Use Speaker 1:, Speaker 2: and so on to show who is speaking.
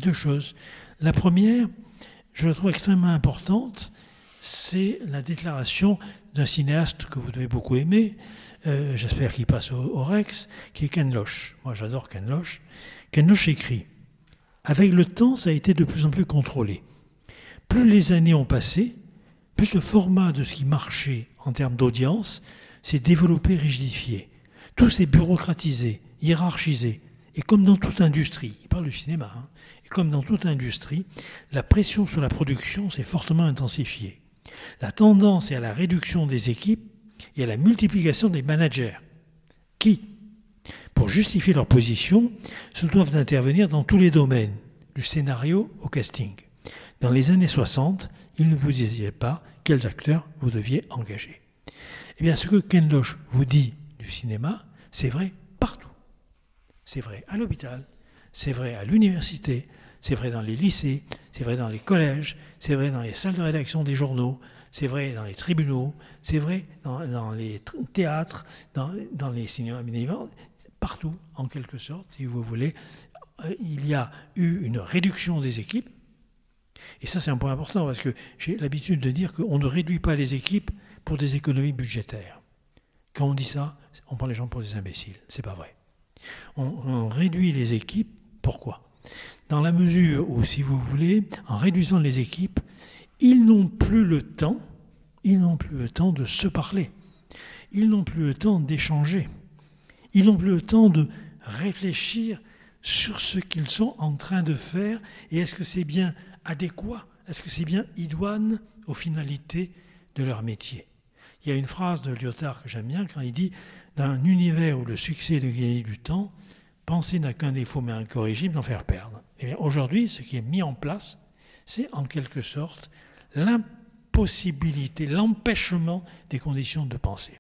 Speaker 1: deux choses. La première, je la trouve extrêmement importante, c'est la déclaration d'un cinéaste que vous devez beaucoup aimer, j'espère qu'il passe au Rex, qui est Ken Loach. Moi, j'adore Ken Loach. Ken Loach écrit « Avec le temps, ça a été de plus en plus contrôlé. Plus les années ont passé, plus le format de ce qui marchait en termes d'audience s'est développé, rigidifié. Tout s'est bureaucratisé, hiérarchisé. Et comme dans toute industrie, il parle du cinéma, hein, et comme dans toute industrie, la pression sur la production s'est fortement intensifiée. La tendance est à la réduction des équipes et à la multiplication des managers, qui, pour justifier leur position, se doivent d'intervenir dans tous les domaines, du scénario au casting. Dans les années 60, il ne vous disait pas quels acteurs vous deviez engager. Eh bien, ce que Ken Loach vous dit du cinéma, c'est vrai partout. C'est vrai à l'hôpital, c'est vrai à l'université, c'est vrai dans les lycées, c'est vrai dans les collèges, c'est vrai dans les salles de rédaction des journaux, c'est vrai dans les tribunaux, c'est vrai dans les théâtres, dans les cinémas, partout, en quelque sorte, si vous voulez. Il y a eu une réduction des équipes. Et ça, c'est un point important, parce que j'ai l'habitude de dire qu'on ne réduit pas les équipes pour des économies budgétaires. Quand on dit ça, on prend les gens pour des imbéciles. C'est pas vrai. On réduit les équipes, pourquoi? Dans la mesure où, si vous voulez, en réduisant les équipes, ils n'ont plus le temps de se parler. Ils n'ont plus le temps d'échanger. Ils n'ont plus le temps de réfléchir sur ce qu'ils sont en train de faire et est-ce que c'est bien adéquat, est-ce que c'est bien idoine aux finalités de leur métier. Il y a une phrase de Lyotard que j'aime bien quand il dit « Dans un univers où le succès est de gagner du temps, penser n'a qu'un défaut mais incorrigible d'en faire perdre. » Eh bien, aujourd'hui, ce qui est mis en place, c'est en quelque sorte l'impossibilité, l'empêchement des conditions de penser.